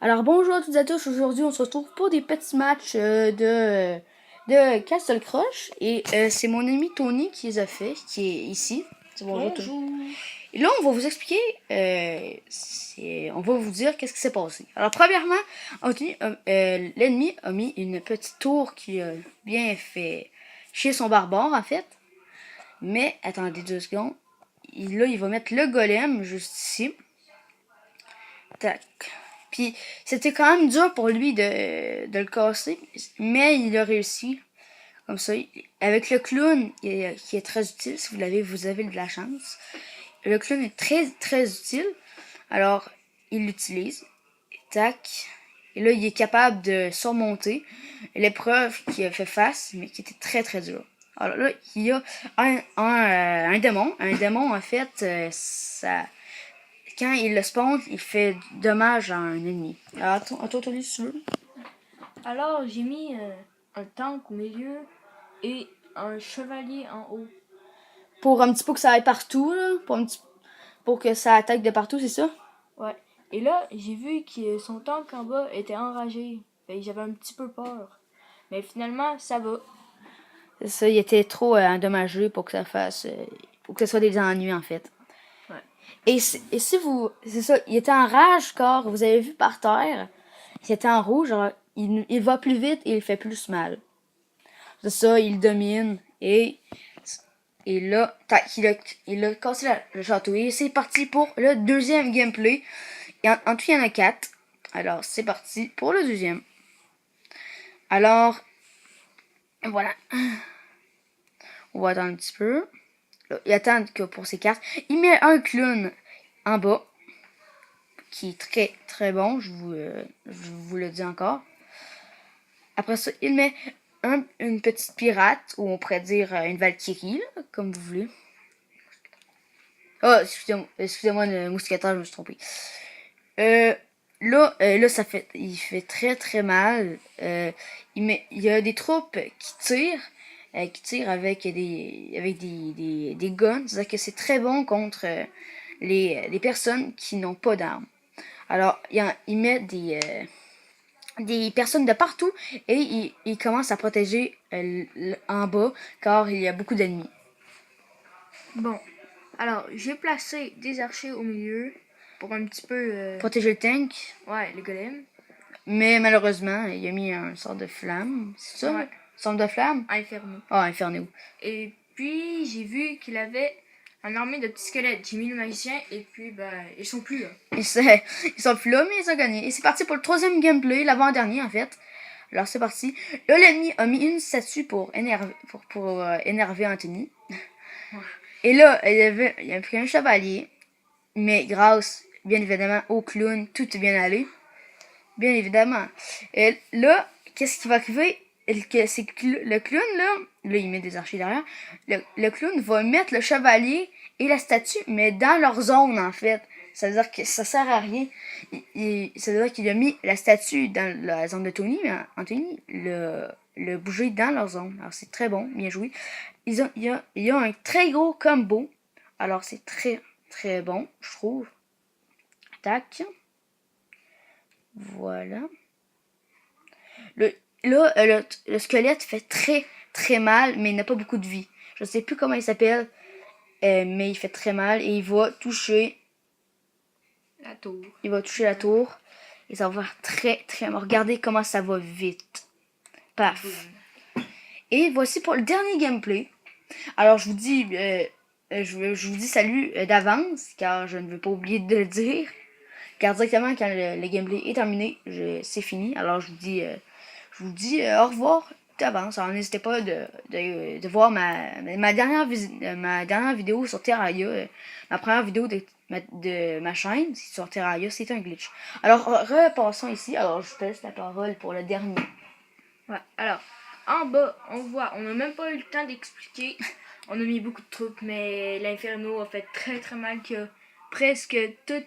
Alors bonjour à toutes et à tous, aujourd'hui on se retrouve pour des petits matchs de Castle Crush et c'est mon ami Tony qui les a fait, qui est ici. Bonjour. Et là on va vous expliquer, on va vous dire qu'est-ce qui s'est passé. Alors premièrement, l'ennemi a mis une petite tour qui a bien fait chier son barbare en fait. Mais attendez 2 secondes, là il va mettre le golem juste ici. Tac. Puis c'était quand même dur pour lui de le casser, mais il a réussi. Comme ça, avec le clown, qui est très utile, si vous avez de la chance. Le clown est très, très utile. Alors, il l'utilise. Tac. Et là, il est capable de surmonter l'épreuve qui a fait face, mais qui était très, très dure. Alors là, il y a un démon. Un démon, en fait, quand il le spawn, il fait dommage à un ennemi. Alors, attends, Tony, si tu veux. Alors, j'ai mis un tank au milieu et un chevalier en haut. Pour un petit peu que ça aille partout, là. Pour que ça attaque de partout, c'est ça? Ouais. Et là, j'ai vu que son tank en bas était enragé. J'avais un petit peu peur. Mais finalement, ça va. C'est ça, il était trop endommagé pour que ça fasse. Pour que ce soit des ennuis, en fait. Ouais. Et si vous. C'est ça, il était en rage, car vous avez vu par terre. Il était en rouge, alors il va plus vite et il fait plus mal. C'est ça, il domine. Et là, il a cassé le château. Et c'est parti pour le deuxième gameplay. Et en tout, il y en a 4. Alors, c'est parti pour le deuxième. Alors, voilà. On va attendre un petit peu. Là, il attend que pour ses cartes. Il met un clown en bas. Qui est très, très bon. Je vous le dis encore. Après ça, il met une petite pirate. Ou on pourrait dire une Valkyrie, là, comme vous voulez. Oh, excusez-moi, le mousquetaire, je me suis trompé. Là, il fait très très mal. Il y a des troupes qui tirent avec des guns. C'est-à-dire que c'est très bon contre les personnes qui n'ont pas d'armes. Alors, il met des personnes de partout et il commence à protéger en bas car il y a beaucoup d'ennemis. Bon. Alors, j'ai placé des archers au milieu pour un petit peu... Protéger le tank. Ouais, le golem. Mais malheureusement, il a mis un sort de flamme. C'est ça? Ouais. Sort de flamme? Inferno. Ah, Inferno. Et puis, j'ai vu qu'il avait une armée de petits squelettes. J'ai mis le magicien et puis, ils sont plus là. Ils sont plus là, mais ils ont gagné. Et c'est parti pour le troisième gameplay, l'avant-dernier en fait. Alors c'est parti. Là, l'ennemi a mis une statue pour énerver Anthony. Ouais. Et là, il a pris un chevalier. Mais grâce, bien évidemment, au clown, tout est bien allé. Bien évidemment. Et là, qu'est-ce qui va arriver? C'est que le clown, là, il met des archers derrière. Le clown va mettre le chevalier et la statue, mais dans leur zone, en fait. Ça veut dire que ça sert à rien. Ça veut dire qu'il a mis la statue dans la zone de Tony, mais Anthony le bouger dans leur zone. Alors c'est très bon, bien joué. Il y a un très gros combo. Alors c'est très, très bon, je trouve. Tac. Voilà. Le squelette fait très, très mal, mais il n'a pas beaucoup de vie. Je ne sais plus comment il s'appelle, mais il fait très mal et il va toucher la tour. Il va toucher la tour et ça va faire très, très mal. Regardez comment ça va vite. Paf. Et voici pour le dernier gameplay. Alors, je vous dis, je vous dis salut d'avance, car je ne veux pas oublier de le dire. Car directement, quand le gameplay est terminé, c'est fini. Alors, je vous dis au revoir d'avance. Alors, n'hésitez pas de voir ma dernière vidéo sur Terraria. Ma première vidéo de ma chaîne sur Terraria, c'est un glitch. Alors, repassons ici. Alors, je te laisse la parole pour le dernier. Ouais, alors, en bas, on voit, on n'a même pas eu le temps d'expliquer. On a mis beaucoup de troupes, mais l'Inferno a fait très très mal, qui a presque tout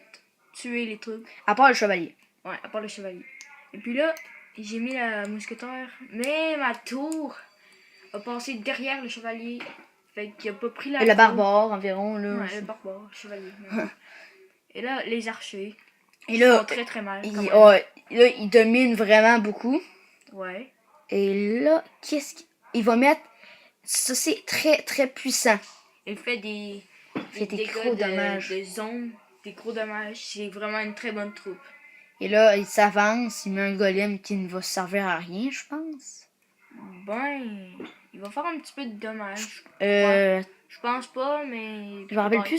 tué les troupes. À part le chevalier. Ouais, à part le chevalier. Et puis là, j'ai mis la mousquetaire, mais ma tour a passé derrière le chevalier. Fait qu'il a pas pris la. Et le barbare environ, là. Ouais, le barbare, le chevalier. Et là, les archers. Et Ils là, font très très mal. il, quand même. là, il domine vraiment beaucoup. Ouais. Et là, qu'est-ce qu'il va mettre? Ça, c'est très, très puissant. Il fait des Fait des dégâts gros dommages. de zone, des gros dommages. C'est vraiment une très bonne troupe. Et là, il s'avance, il met un golem qui ne va servir à rien, je pense. Ben, il va faire un petit peu de dommages. Euh, Je pense pas, mais... je me rappelle plus